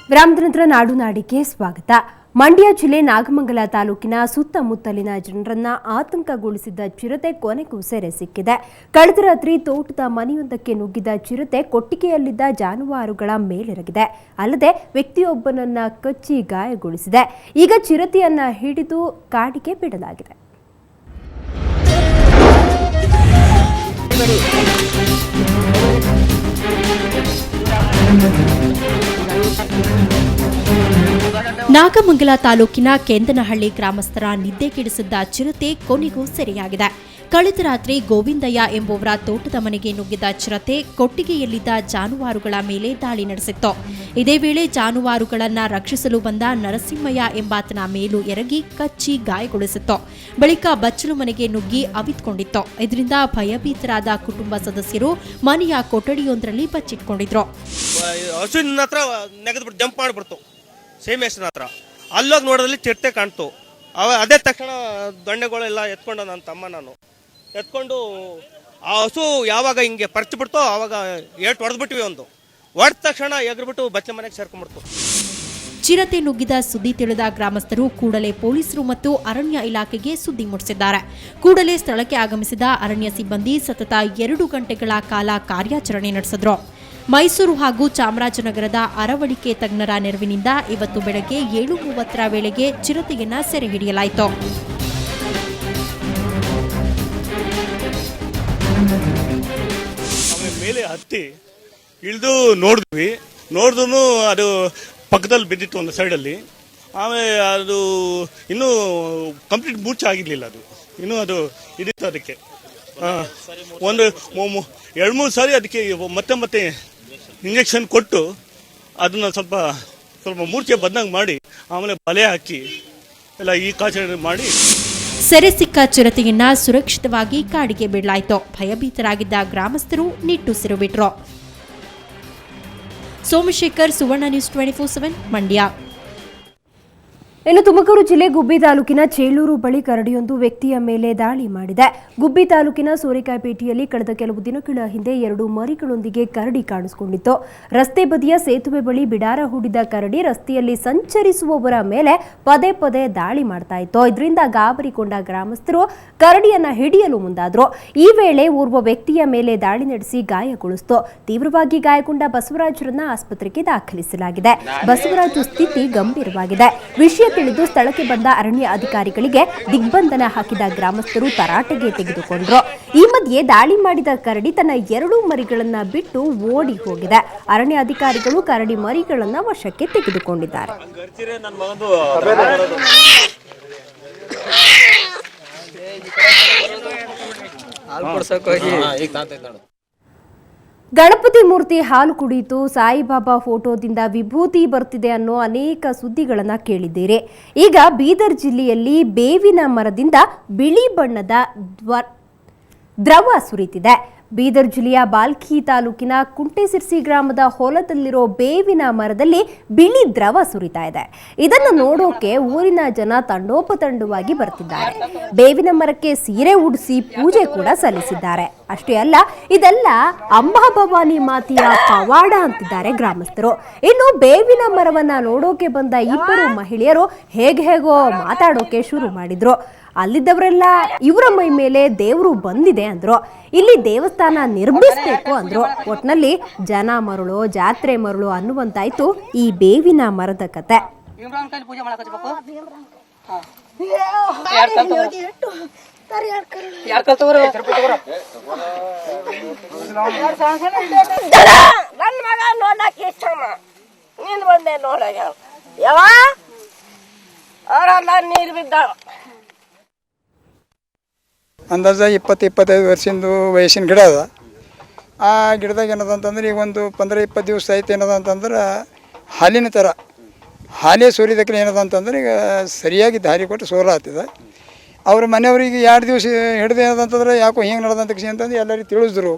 ವಿರಾಮದ ನಂತರ ನಾಡು ನಾಡಿಗೆ ಸ್ವಾಗತ. ಮಂಡ್ಯ ಜಿಲ್ಲೆ ನಾಗಮಂಗಲ ತಾಲೂಕಿನ ಸುತ್ತಮುತ್ತಲಿನ ಜನರನ್ನ ಆತಂಕಗೊಳಿಸಿದ್ದ ಚಿರತೆ ಕೊನೆಗೂ ಸೆರೆ ಸಿಕ್ಕಿದೆ. ಕಳೆದ ರಾತ್ರಿ ತೋಟದ ಮನೆಯೊಂದಕ್ಕೆ ನುಗ್ಗಿದ ಚಿರತೆ ಕೊಟ್ಟಿಗೆಯಲ್ಲಿದ್ದ ಜಾನುವಾರುಗಳ ಮೇಲೆರಗಿದೆ. ಅಲ್ಲದೆ ವ್ಯಕ್ತಿಯೊಬ್ಬನನ್ನ ಕಚ್ಚಿ ಗಾಯಗೊಳಿಸಿದೆ. ಈಗ ಚಿರತೆಯನ್ನ ಹಿಡಿದು ಕಾಡಿಗೆ ಬಿಡಲಾಗಿದೆ. ನಾಗಮಂಗಲ ತಾಲೂಕಿನ ಕೆಂದನಹಳ್ಳಿ ಗ್ರಾಮಸ್ಥರ ನಿದ್ದೆ ಕೆಡಿಸಿದ್ದ ಚಿರತೆ ಕೊನೆಗೂ ಸೆರೆಯಾಗಿದೆ. ಕಳೆದ ರಾತ್ರಿ ಗೋವಿಂದಯ್ಯ ಎಂಬುವರ ತೋಟದ ಮನೆಗೆ ನುಗ್ಗಿದ ಚಿರತೆ ಕೊಟ್ಟಿಗೆಯಲ್ಲಿದ್ದ ಜಾನುವಾರುಗಳ ಮೇಲೆ ದಾಳಿ ನಡೆಸಿತ್ತು. ಇದೇ ವೇಳೆ ಜಾನುವಾರುಗಳನ್ನು ರಕ್ಷಿಸಲು ಬಂದ ನರಸಿಂಹಯ್ಯ ಎಂಬಾತನ ಮೇಲೂ ಎರಗಿ ಕಚ್ಚಿ ಗಾಯಗೊಳಿಸಿತ್ತು. ಬಳಿಕ ಬಚ್ಚಲು ಮನೆಗೆ ನುಗ್ಗಿ ಅವಿತುಕೊಂಡಿತ್ತು. ಇದರಿಂದ ಭಯಭೀತರಾದ ಕುಟುಂಬ ಸದಸ್ಯರು ಮನೆಯ ಕೊಠಡಿಯೊಂದರಲ್ಲಿ ಬಚ್ಚಿಟ್ಕೊಂಡಿದ್ರು. ಸೇಮೇಶ್ವರ ಹತ್ರ ಅಲ್ಲೋಗಿ ನೋಡೋದ್ರಲ್ಲಿ ಚಿರತೆ ಕಾಣ್ತು. ಅದೇ ತಕ್ಷಣ ದೊಣ್ಣೆಗಳೆಲ್ಲ ಎತ್ಕೊಂಡು ನನ್ನ ತಮ್ಮ ನಾನು ಎತ್ಕೊಂಡು ಆ ಹಸು ಯಾವಾಗ ಹಿಂಗೆ ಪರ್ಚಿಬಿಡ್ತೋ ಆವಾಗ ಏಟು ಹೊಡೆದ್ಬಿಟ್ವಿ. ಹೊಡೆದ ತಕ್ಷಣ ಎಗರ್ಬಿಟ್ಟು ಬಚ್ಚೆ ಮನೆಗೆ ಸೇರ್ಕೊಂಡ್ಬಿಡ್ತು. ಚಿರತೆ ನುಗ್ಗಿದ ಸುದ್ದಿ ತಿಳಿದ ಗ್ರಾಮಸ್ಥರು ಕೂಡಲೇ ಪೊಲೀಸರು ಮತ್ತು ಅರಣ್ಯ ಇಲಾಖೆಗೆ ಸುದ್ದಿ ಮುಟ್ಟಿಸಿದ್ದಾರೆ. ಕೂಡಲೇ ಸ್ಥಳಕ್ಕೆ ಆಗಮಿಸಿದ ಅರಣ್ಯ ಸಿಬ್ಬಂದಿ ಸತತ 2 ಗಂಟೆಗಳ ಕಾಲ ಕಾರ್ಯಾಚರಣೆ ನಡೆಸಿದ್ರು. ಮೈಸೂರು ಹಾಗೂ ಚಾಮರಾಜನಗರದ ಅರವಳಿಕೆ ತಜ್ಞರ ನೆರವಿನಿಂದ ಇವತ್ತು ಬೆಳಗ್ಗೆ 7:30 ವೇಳೆಗೆ ಚಿರತೆಯನ್ನ ಸೆರೆ ಹಿಡಿಯಲಾಯಿತು. ಮೇಲೆ ಹತ್ತಿ ಇಳಿದು ನೋಡಿದ್ರೂ ಅದು ಪಕ್ಕದಲ್ಲಿ ಬಿದ್ದಿತ್ತು ಒಂದು ಸೈಡಲ್ಲಿ. ಆಮೇಲೆ ಅದು ಇನ್ನೂ ಕಂಪ್ಲೀಟ್ ಮೂರ್ಛೆ ಆಗಿರಲಿಲ್ಲ. ಅದು ಇನ್ನೂ ಅದು ಇದಿತ್ತು. ಅದಕ್ಕೆ ಒಂದು 2-3 ಸಾರಿ ಅದಕ್ಕೆ ಮತ್ತೆ ಇಂಜೆಕ್ಷನ್ ಕೊಟ್ಟು ಅದನ್ನು ಸ್ವಲ್ಪ ಮೂರ್ಛೆ ಬಂದಂಗೆ ಮಾಡಿ ಆಮೇಲೆ ಬಲೆ ಹಾಕಿ ಎಲ್ಲ ಈ ಕಾರ್ಯಾಚರಣೆ ಮಾಡಿ ಸೆರೆ ಸಿಕ್ಕ ಚಿರತೆಯನ್ನ ಸುರಕ್ಷಿತವಾಗಿ ಕಾಡಿಗೆ ಬಿಡಲಾಯಿತು. ಭಯಭೀತರಾಗಿದ್ದ ಗ್ರಾಮಸ್ಥರು ನಿಟ್ಟುಸಿರು ಬಿಟ್ರು. ಸೋಮಶೇಖರ್, ಸುವರ್ಣ ನ್ಯೂಸ್ 24/7 ಮಂಡ್ಯ. ಇನ್ನು ತುಮಕೂರು ಜಿಲ್ಲೆ ಗುಬ್ಬಿ ತಾಲೂಕಿನ ಚೇಳೂರು ಬಳಿ ಕರಡಿಯೊಂದು ವ್ಯಕ್ತಿಯ ಮೇಲೆ ದಾಳಿ ಮಾಡಿದೆ. ಗುಬ್ಬಿ ತಾಲೂಕಿನ ಸೋರೆಕಾಯಿಪೇಟೆಯಲ್ಲಿ ಕಳೆದ ಕೆಲವು ದಿನಗಳ ಹಿಂದೆ 2 ಮರಿಗಳೊಂದಿಗೆ ಕರಡಿ ಕಾಣಿಸಿಕೊಂಡಿತ್ತು. ರಸ್ತೆ ಬದಿಯ ಸೇತುವೆ ಬಳಿ ಬಿಡಾರ ಹೂಡಿದ ಕರಡಿ ರಸ್ತೆಯಲ್ಲಿ ಸಂಚರಿಸುವವರ ಮೇಲೆ ಪದೇ ದಾಳಿ ಮಾಡ್ತಾ ಇತ್ತು. ಇದರಿಂದ ಗಾಬರಿಗೊಂಡ ಗ್ರಾಮಸ್ಥರು ಕರಡಿಯನ್ನ ಹಿಡಿಯಲು ಮುಂದಾದ್ರು. ಈ ವೇಳೆ ಓರ್ವ ವ್ಯಕ್ತಿಯ ಮೇಲೆ ದಾಳಿ ನಡೆಸಿ ಗಾಯಗೊಳಿಸಿತು. ತೀವ್ರವಾಗಿ ಗಾಯಗೊಂಡ ಬಸವರಾಜರನ್ನ ಆಸ್ಪತ್ರೆಗೆ ದಾಖಲಿಸಲಾಗಿದೆ. ಬಸವರಾಜು ಸ್ಥಿತಿ ಗಂಭೀರವಾಗಿದೆ. ವಿಷಯ ತಿಳಿದು ಸ್ಥಳಕ್ಕೆ ಬಂದ ಅರಣ್ಯ ಅಧಿಕಾರಿಗಳಿಗೆ ದಿಗ್ಬಂಧನ ಹಾಕಿದ ಗ್ರಾಮಸ್ಥರು ತರಾಟೆಗೆ ತೆಗೆದುಕೊಂಡ್ರು. ಈ ಮಧ್ಯೆ ದಾಳಿ ಮಾಡಿದ ಕರಡಿ ತನ್ನ 2 ಮರಿಗಳನ್ನ ಬಿಟ್ಟು ಓಡಿ ಹೋಗಿದೆ. ಅರಣ್ಯ ಅಧಿಕಾರಿಗಳು ಕರಡಿ ಮರಿಗಳನ್ನ ವಶಕ್ಕೆ ತೆಗೆದುಕೊಂಡಿದ್ದಾರೆ. ಗಣಪತಿ ಮೂರ್ತಿ ಹಾಲು ಕುಡಿಯಿತು, ಸಾಯಿಬಾಬಾ ಫೋಟೋದಿಂದ ವಿಭೂತಿ ಬರ್ತಿದೆ ಅನ್ನೋ ಅನೇಕ ಸುದ್ದಿಗಳನ್ನ ಕೇಳಿದ್ದೀರಿ. ಈಗ ಬೀದರ್ ಜಿಲ್ಲೆಯಲ್ಲಿ ಬೇವಿನ ಮರದಿಂದ ಬಿಳಿ ಬಣ್ಣದ ದ್ರವ ಸುರಿತಿದೆ. ಬೀದರ್ ಜಿಲ್ಲೆಯ ಬಾಲ್ಕಿ ತಾಲೂಕಿನ ಕುಂಟೆಸಿರ್ಸಿ ಗ್ರಾಮದ ಹೊಲದಲ್ಲಿರೋ ಬೇವಿನ ಮರದಲ್ಲಿ ಬಿಳಿ ದ್ರವ ಸುರಿತಾ ಇದೆ. ಇದನ್ನು ನೋಡೋಕೆ ಊರಿನ ಜನ ತಂಡೋಪತಂಡವಾಗಿ ಬರ್ತಿದ್ದಾರೆ. ಬೇವಿನ ಮರಕ್ಕೆ ಸೀರೆ ಉಡಿಸಿ ಪೂಜೆ ಕೂಡ ಸಲ್ಲಿಸಿದ್ದಾರೆ. ಅಷ್ಟೇ ಅಲ್ಲ, ಇದೆಲ್ಲ ಅಂಬಾಭವಾನಿ ಮಾತೆಯ ಪವಾಡ ಅಂತಿದ್ದಾರೆ ಗ್ರಾಮಸ್ಥರು. ಇನ್ನು ಬೇವಿನ ಮರವನ್ನ ನೋಡೋಕೆ ಬಂದ 2 ಮಹಿಳೆಯರು ಹೇಗೋ ಮಾತಾಡೋಕೆ ಶುರು ಮಾಡಿದ್ರು. ಅಲ್ಲಿದ್ದವರೆಲ್ಲ ಇವರ ಮೈ ಮೇಲೆ ದೇವರು ಬಂದಿದೆ ಅಂದ್ರು. ಇಲ್ಲಿ ದೇವಸ್ಥಾನ ನಿರ್ಮಿಸಬೇಕು ಅಂದ್ರು. ಒಟ್ನಲ್ಲಿ ಜನ ಮರಳು ಜಾತ್ರೆ ಮರಳು ಅನ್ನುವಂತಾಯ್ತು ಈ ಬೇವಿನ ಮರದ ಕತೆ. ಅಂದಾಜು 20-25 ವರ್ಷದ ವಯಸ್ಸಿನ ಗಿಡ ಅದ. ಆ ಗಿಡದಾಗ ಏನದಂತಂದ್ರೆ ಈಗ ಒಂದು 15-20 ದಿವಸ ಆಯ್ತು. ಏನದಂತಂದ್ರೆ ಹಾಲಿನ ಥರ ಹಾಲೇ ಸೋರಿದಕ್ಕೆ ಏನದಂತಂದ್ರೆ ಈಗ ಸರಿಯಾಗಿ ದಾರಿ ಕೊಟ್ಟು ಸೋಲ ಆಗ್ತದೆ. ಅವ್ರ ಮನೆಯವ್ರಿಗೆ 2 ದಿವಸ ಹಿಡ್ದು ಏನದಂತಂದ್ರೆ ಯಾಕೋ ಹಿಂಗೆ ನಡೆದಂತ ಕೃಷಿ ಅಂತಂದು ಎಲ್ಲರಿಗೆ ತಿಳಿಸಿದ್ರು.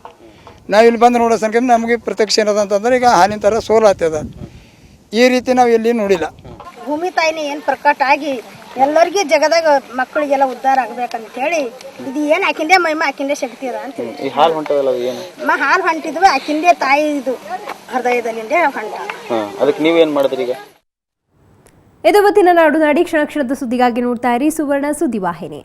ನಾವು ಇಲ್ಲಿ ಬಂದು ನೋಡೋ ಸಂಖ್ಯೆ ನಮಗೆ ಪ್ರತ್ಯಕ್ಷ ಏನದಂತಂದ್ರೆ ಈಗ ಹಾಲಿನ ಥರ ಸೋಲ ಆಗ್ತದೆ. ಈ ರೀತಿ ನಾವು ಎಲ್ಲಿ ನೋಡಿಲ್ಲ. ಭೂಮಿ ತಾಯಿನೇ ಏನು ಪ್ರಕಟ ಆಗಿ ಎಲ್ಲರಿಗೂ ಜಗದಾಗ ಮಕ್ಕಳಿಗೆಲ್ಲ ಉದ್ಧಾರ ಆಗ್ಬೇಕಂತ ಹೇಳಿ ಇದು ಏನು ಆಕಿಂದೆ ಮೈಮ ಆಕಿಂದೆ ಶಕ್ತಿ ಅದ ಅಂತ ಹೇಳಿ ಈ ಹಾಲು ಹೊಂಟದಲ್ಲ ಅದು ಏನು ಹಾಲು ಹೊಂಟಿದ್ವಿ ಆಕಿಂದೆ ತಾಯಿ ಇದು ಹೃದಯದಲ್ಲಿಂದೆ ಹೊಂಟ. ಅದಕ್ಕೆ ನೀವೇನು ಮಾಡಿದ್ರಿ ಈಗ? ಇದು ಇವತ್ತಿನ ನಾಡು ನಾಡಿ ಕ್ಷಣ ಕ್ಷಣದ ಸುದ್ದಿಗಾಗಿ ನೋಡ್ತಾ ಇರಿ ಸುವರ್ಣ ಸುದ್ದಿವಾಹಿನಿ.